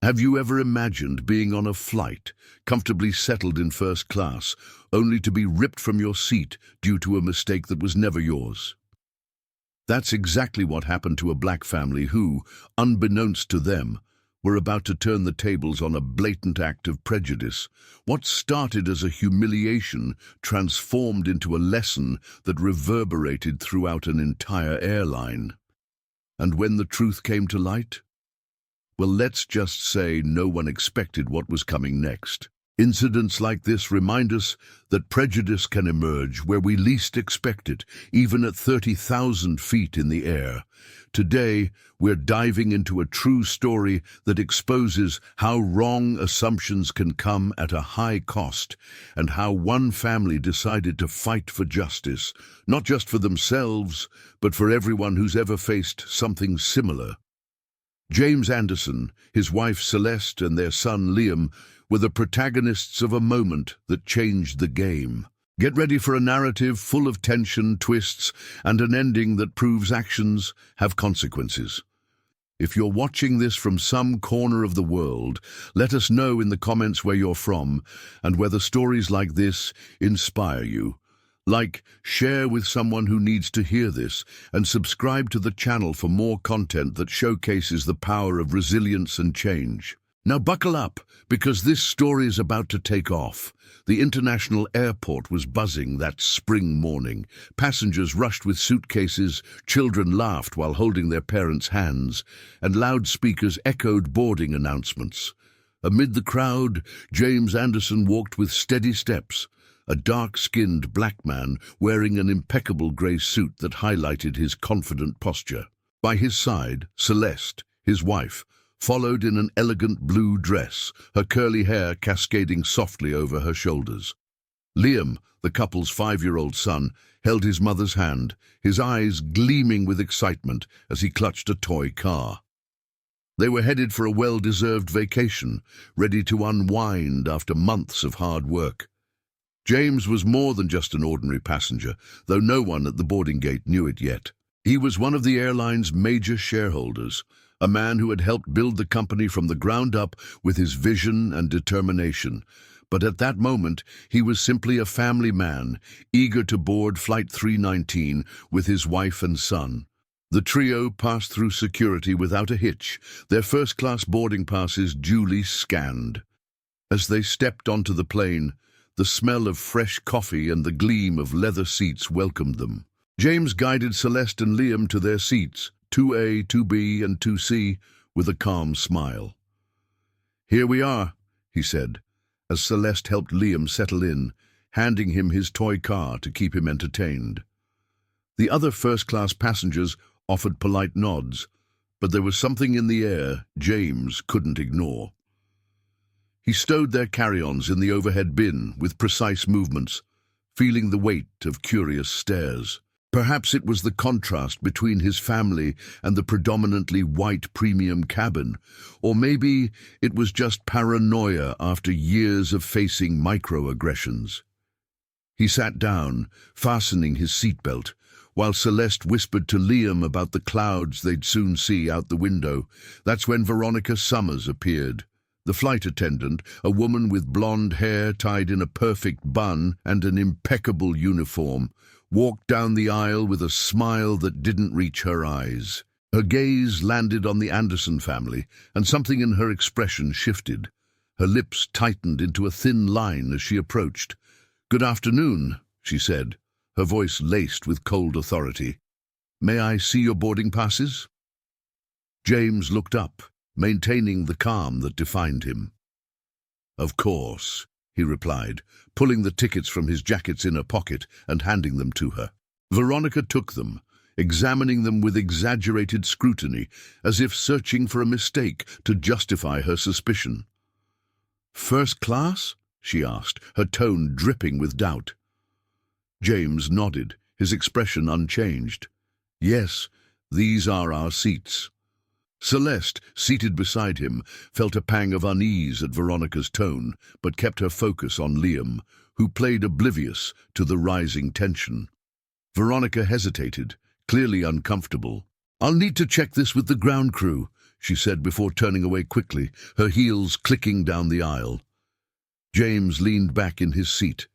Have you ever imagined being on a flight, comfortably settled in first class, only to be ripped from your seat due to a mistake that was never yours? That's exactly what happened to a black family who, unbeknownst to them, were about to turn the tables on a blatant act of prejudice. What started as a humiliation transformed into a lesson that reverberated throughout an entire airline. And when the truth came to light? Well, let's just say no one expected what was coming next. Incidents like this remind us that prejudice can emerge where we least expect it, even at 30,000 feet in the air. Today, we're diving into a true story that exposes how wrong assumptions can come at a high cost, and how one family decided to fight for justice, not just for themselves, but for everyone who's ever faced something similar. James Anderson, his wife Celeste, and their son Liam were the protagonists of a moment that changed the game. Get ready for a narrative full of tension, twists, and an ending that proves actions have consequences. If you're watching this from some corner of the world, let us know in the comments where you're from and whether stories like this inspire you. Like, share with someone who needs to hear this, and subscribe to the channel for more content that showcases the power of resilience and change. Now buckle up, because this story is about to take off. The international airport was buzzing that spring morning. Passengers rushed with suitcases, children laughed while holding their parents' hands, and loudspeakers echoed boarding announcements. Amid the crowd, James Anderson walked with steady steps, a dark-skinned black man wearing an impeccable grey suit that highlighted his confident posture. By his side, Celeste, his wife, followed in an elegant blue dress, her curly hair cascading softly over her shoulders. Liam, the couple's 5-year-old son, held his mother's hand, his eyes gleaming with excitement as he clutched a toy car. They were headed for a well-deserved vacation, ready to unwind after months of hard work. James was more than just an ordinary passenger, though no one at the boarding gate knew it yet. He was one of the airline's major shareholders, a man who had helped build the company from the ground up with his vision and determination. But at that moment, he was simply a family man, eager to board Flight 319 with his wife and son. The trio passed through security without a hitch, their first-class boarding passes duly scanned. As they stepped onto the plane, the smell of fresh coffee and the gleam of leather seats welcomed them. James guided Celeste and Liam to their seats, 2A, 2B, and 2C, with a calm smile. "Here we are," he said, as Celeste helped Liam settle in, handing him his toy car to keep him entertained. The other first-class passengers offered polite nods, but there was something in the air James couldn't ignore. He stowed their carry-ons in the overhead bin with precise movements, feeling the weight of curious stares. Perhaps it was the contrast between his family and the predominantly white premium cabin, or maybe it was just paranoia after years of facing microaggressions. He sat down, fastening his seatbelt, while Celeste whispered to Liam about the clouds they'd soon see out the window. That's when Veronica Summers appeared. The flight attendant, a woman with blonde hair tied in a perfect bun and an impeccable uniform, walked down the aisle with a smile that didn't reach her eyes. Her gaze landed on the Anderson family, and something in her expression shifted. Her lips tightened into a thin line as she approached. "Good afternoon," she said, her voice laced with cold authority. "May I see your boarding passes?" James looked up, maintaining the calm that defined him. "Of course," he replied, pulling the tickets from his jacket's inner pocket and handing them to her. Veronica took them, examining them with exaggerated scrutiny, as if searching for a mistake to justify her suspicion. "First class?" she asked, her tone dripping with doubt. James nodded, his expression unchanged. "Yes, these are our seats." Celeste, seated beside him, felt a pang of unease at Veronica's tone, but kept her focus on Liam, who played oblivious to the rising tension. Veronica hesitated, clearly uncomfortable. "I'll need to check this with the ground crew," she said before turning away quickly, her heels clicking down the aisle. James leaned back in his seat,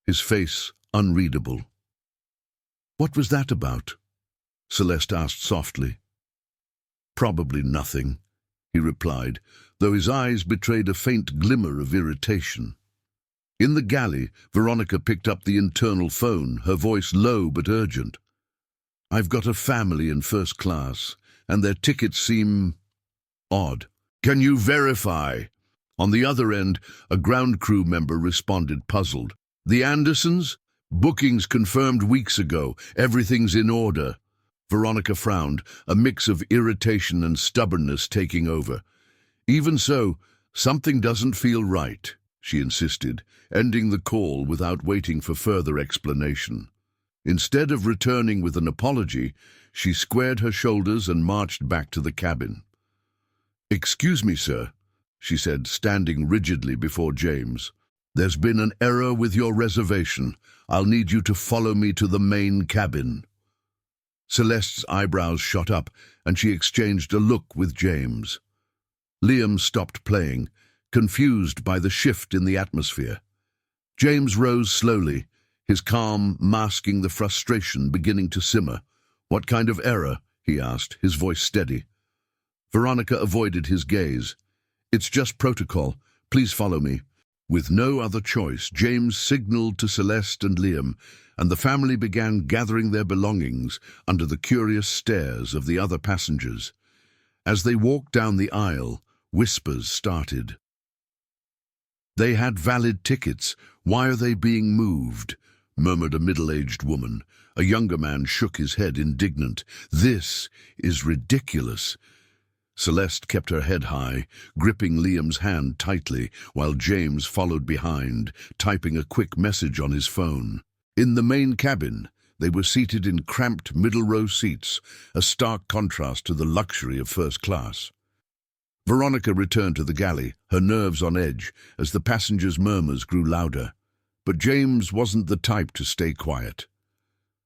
his face unreadable. "What was that about?" Celeste asked softly. "Probably nothing," he replied, though his eyes betrayed a faint glimmer of irritation. In the galley, Veronica picked up the internal phone, her voice low but urgent. "I've got a family in first class, and their tickets seem odd. Can you verify?" On the other end, a ground crew member responded, puzzled. "The Andersons? Bookings confirmed weeks ago. Everything's in order." Veronica frowned, a mix of irritation and stubbornness taking over. "Even so, something doesn't feel right," she insisted, ending the call without waiting for further explanation. Instead of returning with an apology, she squared her shoulders and marched back to the cabin. "Excuse me, sir," she said, standing rigidly before James. "There's been an error with your reservation. I'll need you to follow me to the main cabin." Celeste's eyebrows shot up, and she exchanged a look with James. Liam stopped playing, confused by the shift in the atmosphere. James rose slowly, his calm masking the frustration beginning to simmer. "What kind of error?" he asked, his voice steady. Veronica avoided his gaze. "It's just protocol. Please follow me." With no other choice, James signaled to Celeste and Liam, and the family began gathering their belongings under the curious stares of the other passengers. As they walked down the aisle, whispers started. "They had valid tickets. Why are they being moved?" murmured a middle-aged woman. A younger man shook his head, indignant. "This is ridiculous." Celeste kept her head high, gripping Liam's hand tightly, while James followed behind, typing a quick message on his phone. In the main cabin, they were seated in cramped middle-row seats, a stark contrast to the luxury of first class. Veronica returned to the galley, her nerves on edge, as the passengers' murmurs grew louder. But James wasn't the type to stay quiet.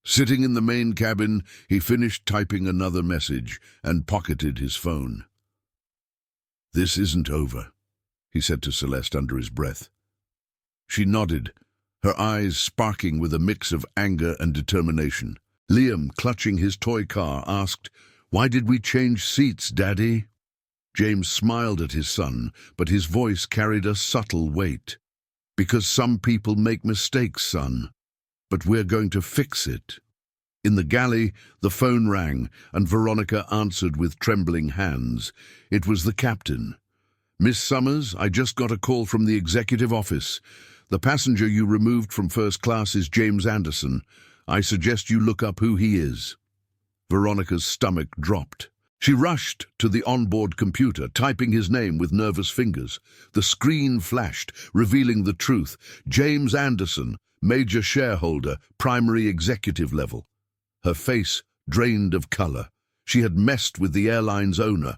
Sitting in the main cabin, he finished typing another message and pocketed his phone. "This isn't over," he said to Celeste under his breath. She nodded, her eyes sparking with a mix of anger and determination. Liam, clutching his toy car, asked, "Why did we change seats, Daddy?" James smiled at his son, but his voice carried a subtle weight. "Because some people make mistakes, son. But we're going to fix it." In the galley, the phone rang, and Veronica answered with trembling hands. It was the captain. "Miss Summers, I just got a call from the executive office. The passenger you removed from first class is James Anderson. I suggest you look up who he is." Veronica's stomach dropped. She rushed to the onboard computer, typing his name with nervous fingers. The screen flashed, revealing the truth. James Anderson, major shareholder, primary executive level. Her face drained of color. She had messed with the airline's owner.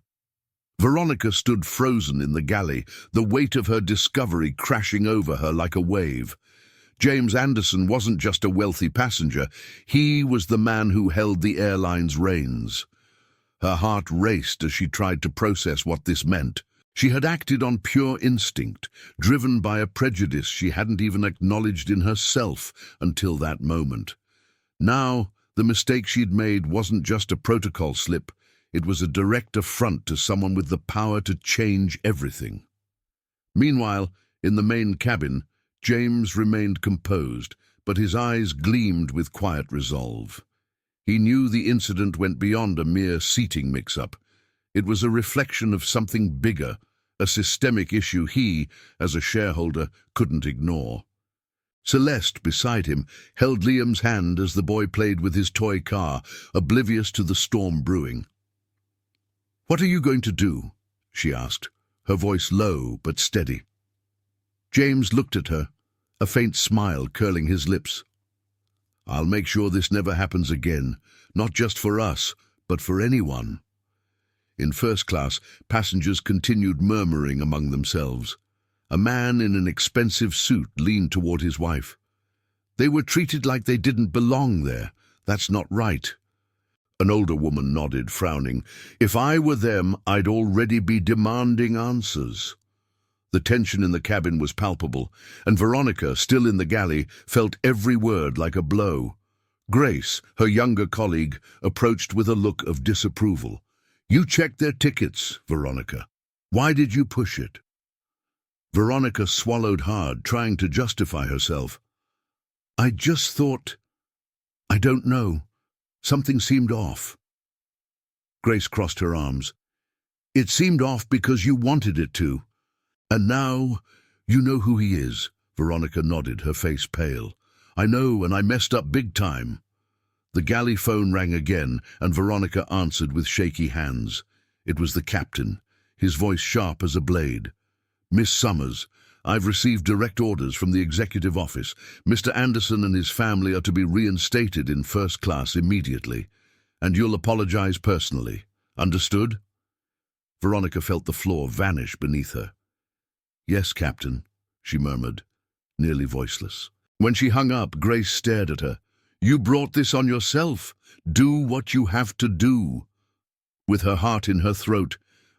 Veronica stood frozen in the galley, the weight of her discovery crashing over her like a wave. James Anderson wasn't just a wealthy passenger. He was the man who held the airline's reins. Her heart raced as she tried to process what this meant. She had acted on pure instinct, driven by a prejudice she hadn't even acknowledged in herself until that moment. Now, the mistake she'd made wasn't just a protocol slip. It was a direct affront to someone with the power to change everything. Meanwhile, in the main cabin, James remained composed, but his eyes gleamed with quiet resolve. He knew the incident went beyond a mere seating mix-up. It was a reflection of something bigger, a systemic issue he, as a shareholder, couldn't ignore. Celeste, beside him, held Liam's hand as the boy played with his toy car, oblivious to the storm brewing. "What are you going to do?" she asked, her voice low but steady. James looked at her, a faint smile curling his lips. "I'll make sure this never happens again, not just for us, but for anyone." In first class, passengers continued murmuring among themselves. A man in an expensive suit leaned toward his wife. "They were treated like they didn't belong there. That's not right." An older woman nodded, frowning. If I were them, I'd already be demanding answers. The tension in the cabin was palpable, and Veronica, still in the galley, felt every word like a blow. Grace, her younger colleague, approached with a look of disapproval. You checked their tickets, Veronica. Why did you push it? Veronica swallowed hard, trying to justify herself. I just thought... I don't know. Something seemed off. Grace crossed her arms. It seemed off because you wanted it to. And now, you know who he is. Veronica nodded, her face pale. I know, and I messed up big time. The galley phone rang again, and Veronica answered with shaky hands. It was the captain, his voice sharp as a blade. Miss Summers, I've received direct orders from the executive office. Mr. Anderson and his family are to be reinstated in first class immediately, and you'll apologize personally. Understood? Veronica felt the floor vanish beneath her. Yes, Captain, she murmured, nearly voiceless. When she hung up, Grace stared at her. You brought this on yourself. Do what you have to do. With her heart in her throat,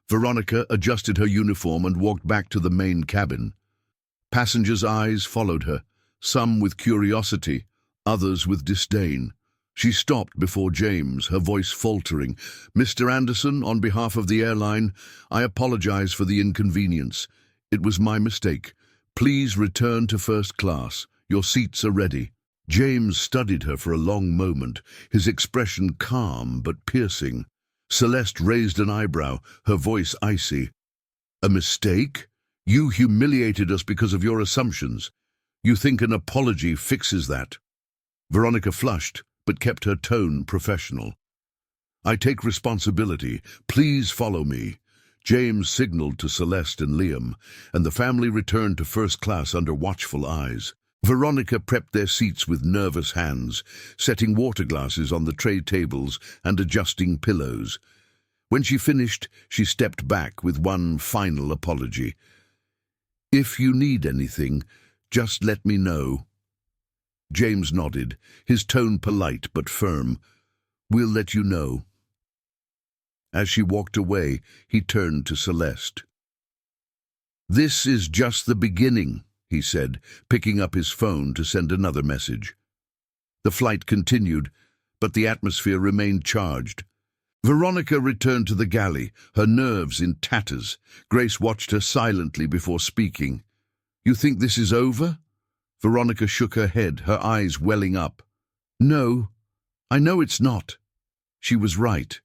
Veronica adjusted her uniform and walked back to the main cabin. Passengers' eyes followed her, some with curiosity, others with disdain. She stopped before James, her voice faltering. Mr. Anderson, on behalf of the airline, I apologize for the inconvenience. It was my mistake. Please return to first class. Your seats are ready. James studied her for a long moment, his expression calm but piercing. Celeste raised an eyebrow, her voice icy. A mistake? You humiliated us because of your assumptions. You think an apology fixes that? Veronica flushed, but kept her tone professional. I take responsibility. Please follow me. James signaled to Celeste and Liam, and the family returned to first class under watchful eyes. Veronica prepped their seats with nervous hands, setting water glasses on the tray tables and adjusting pillows. When she finished, she stepped back with one final apology. If you need anything, just let me know. James nodded, his tone polite but firm. We'll let you know. As she walked away, he turned to Celeste. This is just the beginning, he said, picking up his phone to send another message. The flight continued, but the atmosphere remained charged. Veronica returned to the galley, her nerves in tatters. Grace watched her silently before speaking. You think this is over? Veronica shook her head, her eyes welling up. No, I know it's not. She was right.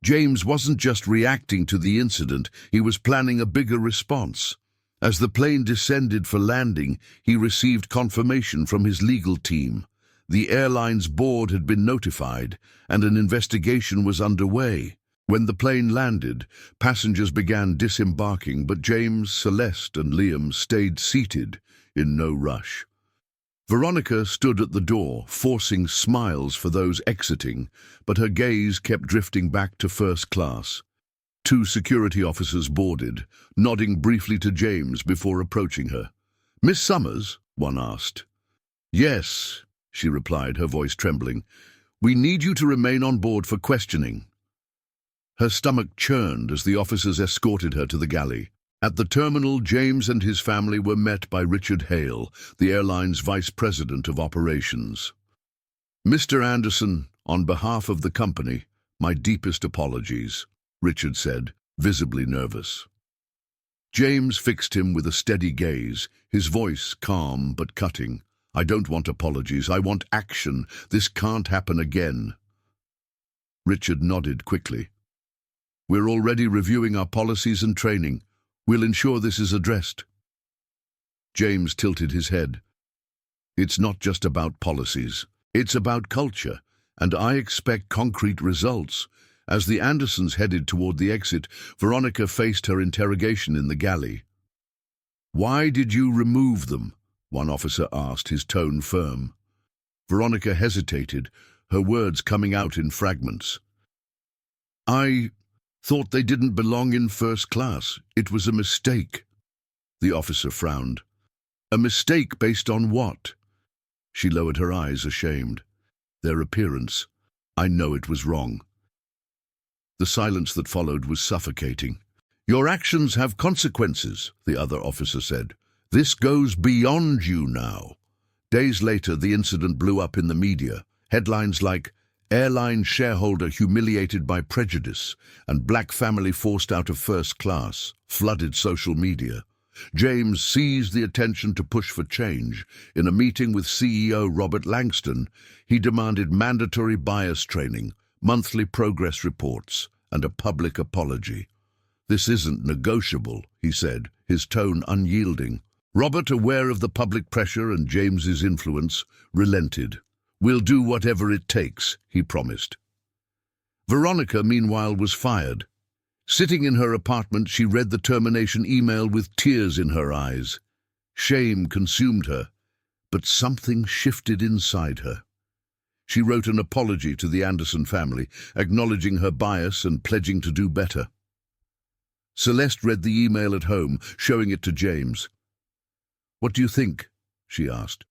James wasn't just reacting to the incident, he was planning a bigger response. As the plane descended for landing, he received confirmation from his legal team. The airline's board had been notified, and an investigation was underway. When the plane landed, passengers began disembarking, but James, Celeste, and Liam stayed seated in no rush. Veronica stood at the door, forcing smiles for those exiting, but her gaze kept drifting back to first class. 2 security officers boarded, nodding briefly to James before approaching her. Miss Summers? One asked. Yes, she replied, her voice trembling. We need you to remain on board for questioning. Her stomach churned as the officers escorted her to the galley. At the terminal, James and his family were met by Richard Hale, the airline's vice president of operations. Mr. Anderson, on behalf of the company, my deepest apologies, Richard said, visibly nervous. James fixed him with a steady gaze, his voice calm but cutting. I don't want apologies, I want action. This can't happen again. Richard nodded quickly. We're already reviewing our policies and training. We'll ensure this is addressed. James tilted his head. It's not just about policies. It's about culture, and I expect concrete results. As the Andersons headed toward the exit, Veronica faced her interrogation in the galley. Why did you remove them? One officer asked, his tone firm. Veronica hesitated, her words coming out in fragments. I thought they didn't belong in first class. It was a mistake. The officer frowned. A mistake based on what? She lowered her eyes, ashamed. Their appearance. I know it was wrong. The silence that followed was suffocating. "Your actions have consequences," the other officer said. "This goes beyond you now." Days later, the incident blew up in the media. Headlines like, "Airline shareholder humiliated by prejudice" and "Black family forced out of first class" flooded social media. James seized the attention to push for change. In a meeting with CEO Robert Langston, he demanded mandatory bias training, monthly progress reports, and a public apology. "This isn't negotiable," he said, his tone unyielding. Robert, aware of the public pressure and James's influence, relented. "We'll do whatever it takes," he promised. Veronica, meanwhile, was fired. Sitting in her apartment, she read the termination email with tears in her eyes. Shame consumed her, but something shifted inside her. She wrote an apology to the Anderson family, acknowledging her bias and pledging to do better. Celeste read the email at home, showing it to James. "What do you think?" she asked.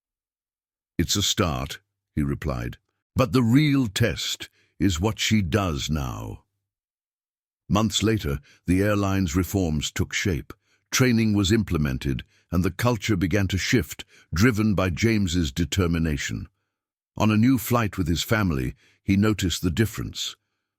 "It's a start," he replied. "But the real test is what she does now." Months later, the airline's reforms took shape. Training was implemented, and the culture began to shift, driven by James's determination. On a new flight with his family, he noticed the difference.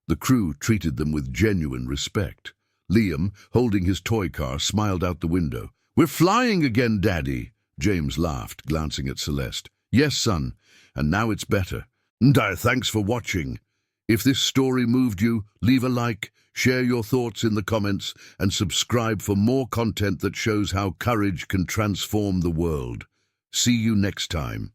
The crew treated them with genuine respect. Liam, holding his toy car, smiled out the window. "We're flying again, Daddy," James laughed, glancing at Celeste. "Yes, son, and now it's better. And thanks for watching. If this story moved you, leave a like, share your thoughts in the comments, and subscribe for more content that shows how courage can transform the world. See you next time.